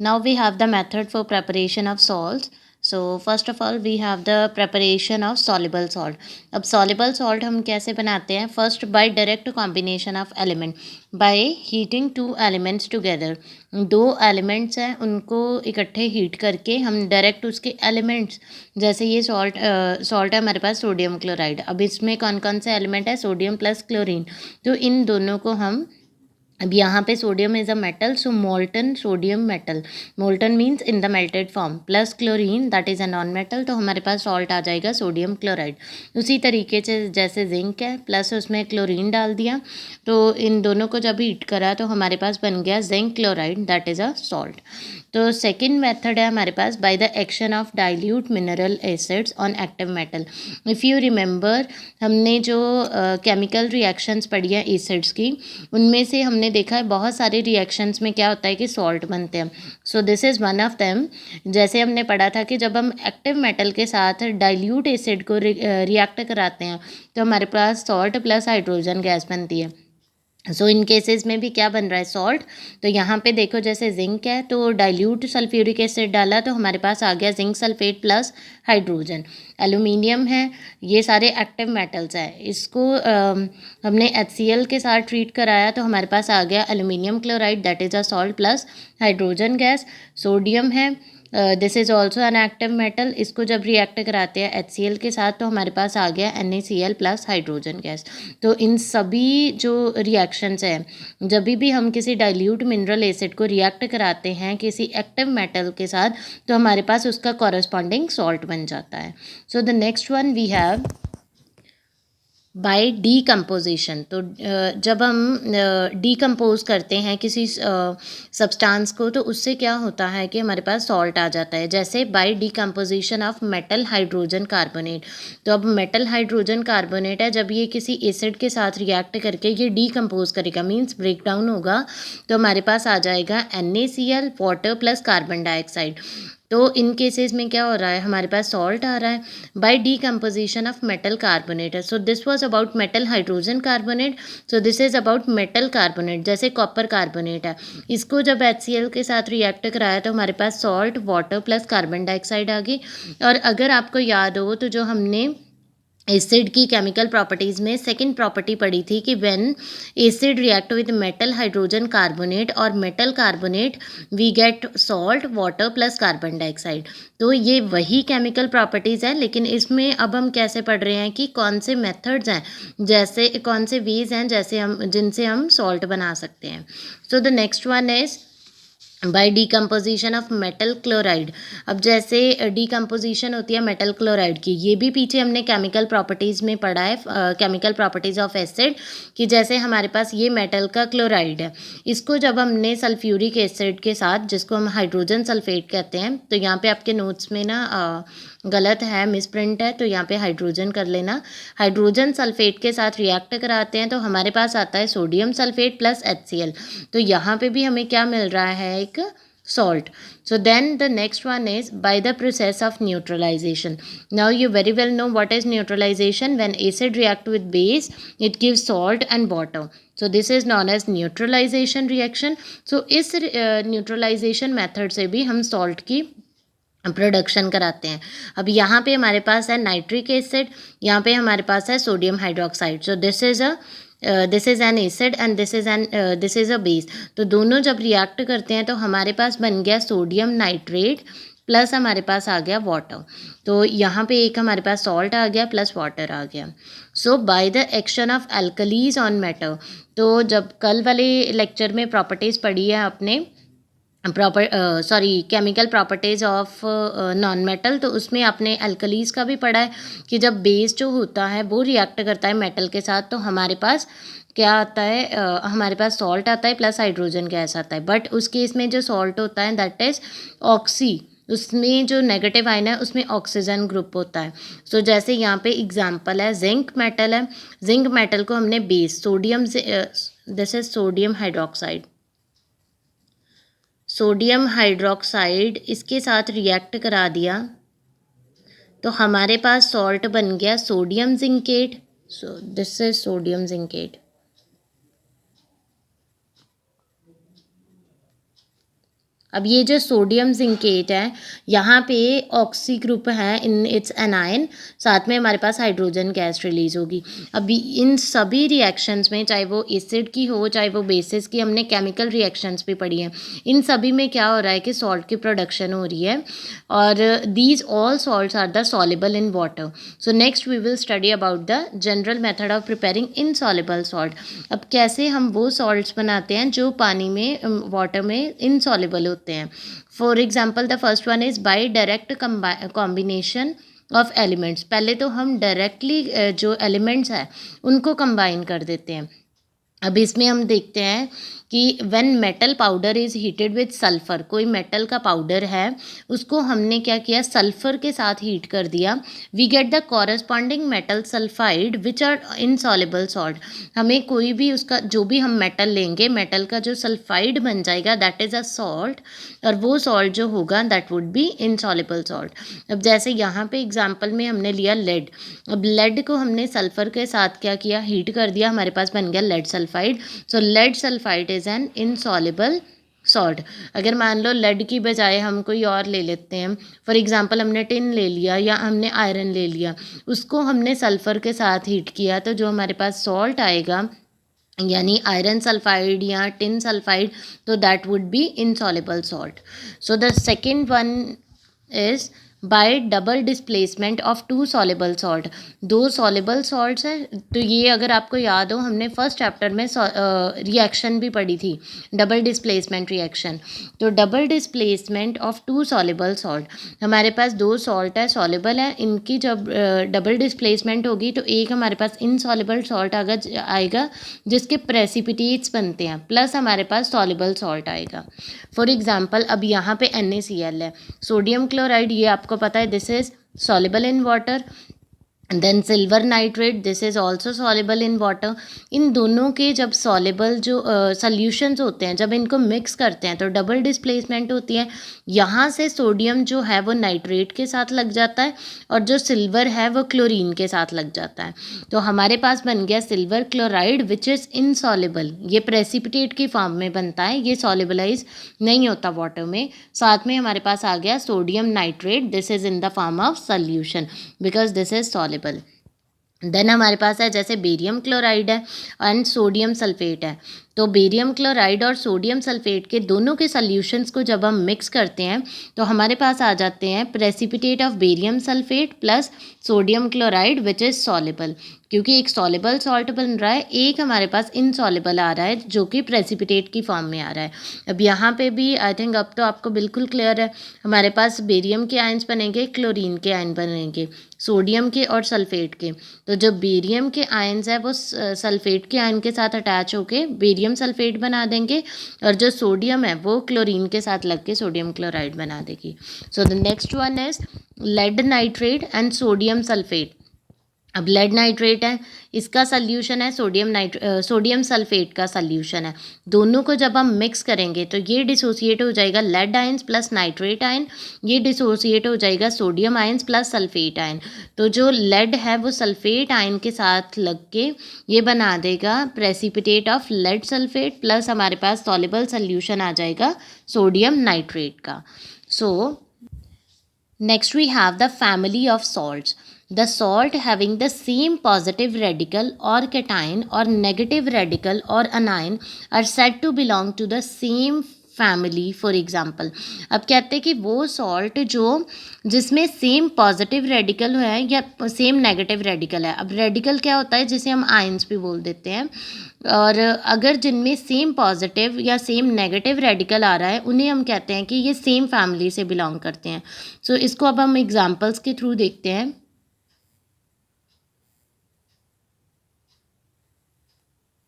Now we have the method for preparation of salts. So first of all we have the preparation of soluble salt. अब soluble salt हम कैसे बनाते हैं? First by direct combination of element by heating two elements together. दो elements हैं उनको इकट्ठे heat करके हम डायरेक्ट उसके elements, जैसे ये सॉल्ट है हमारे पास सोडियम क्लोराइड, अब इसमें कौन कौन से एलिमेंट है? सोडियम प्लस क्लोरीन, तो इन दोनों को हम, अब यहाँ पे sodium is a metal, so molten sodium metal, molten means in the melted form, plus chlorine that is a non metal, तो हमारे पास सॉल्ट आ जाएगा सोडियम क्लोराइड। उसी तरीके से जैसे जिंक है प्लस उसमें क्लोरीन डाल दिया, तो इन दोनों को जब हीट करा तो हमारे पास बन गया zinc chloride that is a salt. तो सेकेंड मेथड है हमारे पास by the action of dilute mineral acids on active metal. If you remember हमने जो केमिकल रिएक्शंस पढ़ी है एसिड्स की, उनमें से हमने देखा है बहुत सारे रिएक्शंस में क्या होता है कि सॉल्ट बनते हैं। सो this is one of them. जैसे हमने पढ़ा था कि जब हम एक्टिव मेटल के साथ डाइल्यूट एसिड को रिएक्ट कराते हैं तो हमारे पास सॉल्ट प्लस हाइड्रोजन गैस बनती है। सो इन केसेस में भी क्या बन रहा है? सॉल्ट। तो यहाँ पे देखो जैसे जिंक है तो डाइल्यूट सल्फ्यूरिक एसिड डाला तो हमारे पास आ गया zinc sulphate plus hydrogen. Aluminium है, ये सारे एक्टिव मेटल्स हैं, इसको हमने HCl के साथ ट्रीट कराया तो हमारे पास आ गया aluminium chloride that is a salt plus hydrogen gas. Sodium है, this is also an active metal, इसको जब रिएक्ट कराते हैं HCl के साथ तो हमारे पास आ गया NaCl प्लस हाइड्रोजन गैस। तो इन सभी जो रिएक्शंस हैं, जब भी हम किसी डाइल्यूट मिनरल एसिड को रिएक्ट कराते हैं किसी एक्टिव मेटल के साथ तो हमारे पास उसका कॉरस्पॉन्डिंग सॉल्ट बन जाता है। So the next one we have by decomposition. तो जब हम डीकम्पोज करते हैं किसी सब्सटेंस को तो उससे क्या होता है कि हमारे पास सॉल्ट आ जाता है। जैसे by decomposition of metal hydrogen carbonate, तो अब मेटल हाइड्रोजन कार्बोनेट है, जब ये किसी एसिड के साथ रिएक्ट करके ये डीकम्पोज करेगा मीन्स ब्रेक डाउन होगा तो हमारे पास आ जाएगा NaCl water plus carbon dioxide. तो इन केसेस में क्या हो रहा है? हमारे पास सॉल्ट आ रहा है by decomposition of metal carbonate. So this was about metal hydrogen carbonate, so this is about metal carbonate. जैसे कॉपर कार्बोनेट है, इसको जब HCl के साथ रिएक्ट कराया तो हमारे पास salt water plus carbon dioxide आ गई। और अगर आपको याद हो तो जो हमने एसिड की केमिकल प्रॉपर्टीज़ में सेकंड प्रॉपर्टी पढ़ी थी कि when acid react with metal hydrogen carbonate और metal carbonate we get salt water plus carbon dioxide. तो ये वही केमिकल प्रॉपर्टीज़ हैं, लेकिन इसमें अब हम कैसे पढ़ रहे हैं कि कौन से मेथड्स हैं, जैसे कौन से वेज हैं जैसे हम जिनसे हम सॉल्ट बना सकते हैं। सो the next one is bye decomposition of metal chloride. अब जैसे डीकम्पोजिशन होती है मेटल क्लोराइड की, ये भी पीछे हमने केमिकल प्रॉपर्टीज़ में पढ़ा है, केमिकल प्रॉपर्टीज़ ऑफ एसिड, कि जैसे हमारे पास ये मेटल का क्लोराइड है, इसको जब हमने सल्फ्यूरिक एसिड के साथ, जिसको हम हाइड्रोजन सल्फेट कहते हैं, तो यहाँ पे आपके नोट्स में ना गलत है, मिसप्रिंट है, तो यहाँ पे हाइड्रोजन कर लेना। हाइड्रोजन सल्फेट के साथ रिएक्ट कराते हैं तो हमारे पास आता है सोडियम सल्फेट प्लस HCl, तो यहाँ पे भी हमें क्या मिल रहा है? एक salt. So then the next one is by the process of neutralization. Now you very well know what is neutralization. When acid react with base, it gives salt and water. So this is known as neutralization reaction. So इस neutralization method से भी हम salt की production कराते हैं। अब यहाँ पे हमारे पास है नाइट्रिक एसिड, यहाँ पे हमारे पास है sodium hydroxide. So this is an acid and this is a base. तो दोनों जब रिएक्ट करते हैं तो हमारे पास बन गया सोडियम नाइट्रेट प्लस हमारे पास आ गया वाटर। तो यहाँ पे एक हमारे पास सॉल्ट आ गया प्लस वाटर आ गया। So by the action of alkalis on matter, तो जब कल वाले लेक्चर में प्रॉपर्टीज़ पढ़ी है आपने, chemical properties of non metal, तो उसमें आपने अल्कलीज का भी पढ़ा है कि जब बेस जो होता है वो रिएक्ट करता है मेटल के साथ तो हमारे पास क्या आता है? हमारे पास सॉल्ट आता है प्लस हाइड्रोजन गैस आता है। बट उस केस में जो सॉल्ट होता है दैट इज़ ऑक्सी, उसमें जो नेगेटिव आयन है उसमें ऑक्सीजन ग्रुप होता है। सो जैसे यहाँ पे एग्जांपल है जिंक मेटल है, जिंक मेटल को हमने बेस सोडियम से, this is sodium hydroxide, sodium hydroxide इसके साथ रिएक्ट करा दिया तो हमारे पास सॉल्ट बन गया sodium zincate. So this is sodium zincate. अब ये जो सोडियम जिंकेट है, यहाँ पे ऑक्सी ग्रुप है इन इट्स एनायन, साथ में हमारे पास हाइड्रोजन गैस रिलीज होगी। अभी इन सभी रिएक्शंस में, चाहे वो एसिड की हो चाहे वो बेसिस की, हमने केमिकल रिएक्शंस भी पढ़ी हैं, इन सभी में क्या हो रहा है कि सॉल्ट की प्रोडक्शन हो रही है और these all salts are the soluble in water. So next we will study about the general method of preparing insoluble salt. अब कैसे हम वो सॉल्ट्स बनाते हैं जो पानी में वाटर में इनसॉल्युबल होते हैं। For example the first one is by direct combination of elements. पहले तो हम डायरेक्टली जो एलिमेंट्स हैं उनको कंबाइन कर देते हैं। अब इसमें हम देखते हैं कि when metal powder is heated with sulphur, कोई मेटल का पाउडर है उसको हमने क्या किया, सल्फ़र के साथ हीट कर दिया, we get the corresponding metal sulphide which are insoluble salt. हमें कोई भी उसका जो भी हम मेटल लेंगे, मेटल का जो सल्फाइड बन जाएगा दैट इज़ अ सॉल्ट, और वो सॉल्ट जो होगा that would be insoluble salt. अब जैसे यहाँ पे एग्जाम्पल में हमने लिया लेड। अब लेड को हमने सल्फ़र के साथ क्या किया, हीट कर दिया, हमारे पास बन गया lead sulphide. So lead sulphide is an insoluble salt. अगर मान लो लेड की बजाय हम कोई और ले लेते हैं, फॉर एग्जांपल हमने टिन ले लिया या हमने आयरन ले लिया, उसको हमने सल्फ़र के साथ हीट किया, तो जो हमारे पास सॉल्ट आएगा यानी आयरन सल्फाइड या टिन सल्फाइड, तो that would be insoluble salt. So the second one is by double displacement of two soluble salt. दो सॉल्युबल सॉल्ट्स हैं, तो ये अगर आपको याद हो हमने फर्स्ट चैप्टर में रिएक्शन भी पढ़ी थी, डबल डिस्प्लेसमेंट रिएक्शन। तो double displacement of two soluble salt, हमारे पास दो सॉल्ट है, सॉल्युबल है, इनकी जब डबल डिस्प्लेसमेंट होगी तो एक हमारे पास इनसॉल्युबल सॉल्ट आएगा जिसके प्रेसिपिटेट्स बनते हैं, प्लस हमारे पास सॉल्युबल सॉल्ट आएगा। फॉर एग्जांपल अब यहाँ पे NaCl है, सोडियम क्लोराइड, ये आपको पता है this is soluble in water, then silver nitrate, this is also soluble in water. इन दोनों के जब सॉल्युबल जो सॉल्यूशंस होते हैं, जब इनको मिक्स करते हैं तो डबल डिस्प्लेसमेंट होती है। यहाँ से सोडियम जो है वो नाइट्रेट के साथ लग जाता है और जो सिल्वर है वो क्लोरीन के साथ लग जाता है। तो हमारे पास बन गया silver chloride which is insoluble. ये प्रेसिपिटेट की फॉर्म में बनता है, ये सॉल्युबलाइज नहीं होता वाटर में। साथ में हमारे पास आ गया sodium nitrate, this is in the form of solution because this is soluble. Then हमारे पास है जैसे बेरियम क्लोराइड है एंड सोडियम सल्फेट है, तो बेरियम क्लोराइड और सोडियम सल्फेट के दोनों के सॉल्यूशंस को जब हम मिक्स करते हैं तो हमारे पास आ जाते हैं precipitate of barium sulphate plus sodium chloride which is soluble. क्योंकि एक सॉल्युबल सॉल्ट बन रहा है, एक हमारे पास इनसॉल्युबल आ रहा है जो कि प्रेसिपिटेट की फॉर्म में आ रहा है। अब यहाँ पे भी आई थिंक अब तो आपको बिल्कुल क्लियर है, हमारे पास बेरियम के आयंस बनेंगे, क्लोरीन के आयन बनेंगे, सोडियम के और सल्फेट के। तो जो बेरियम के आयंस है वो सल्फेट के आयन के साथ अटैच होके बेरियम सल्फेट बना देंगे, और जो सोडियम है वो क्लोरीन के साथ लग के सोडियम क्लोराइड बना देगी। So the next one is lead nitrate and sodium sulphate. अब लेड नाइट्रेट है, इसका सल्यूशन है सोडियम सल्फेट का सल्यूशन है। दोनों को जब हम मिक्स करेंगे तो ये डिसोसिएट हो जाएगा lead ions plus nitrate ion, ये डिसोसिएट हो जाएगा sodium ions plus sulphate ion. तो जो लेड है वो सल्फेट आयन के साथ लग के ये बना देगा precipitate of lead sulphate, plus हमारे पास सॉल्युबल सल्यूशन आ जाएगा सोडियम नाइट्रेट का। So next we have the family of salts. The salt having the same positive radical or cation or negative radical or anion are said to belong to the same family. For example अब कहते हैं कि वो salt जो जिसमें same positive radical है या same negative radical है। अब रेडिकल क्या होता है, जिसे हम आयंस भी बोल देते हैं, और अगर जिनमें सेम पॉजिटिव या सेम नेगेटिव रेडिकल आ रहा है उन्हें हम कहते हैं कि ये सेम फैमिली से बिलोंग करते हैं। सो इसको अब हम एग्जांपल्स के थ्रू देखते हैं।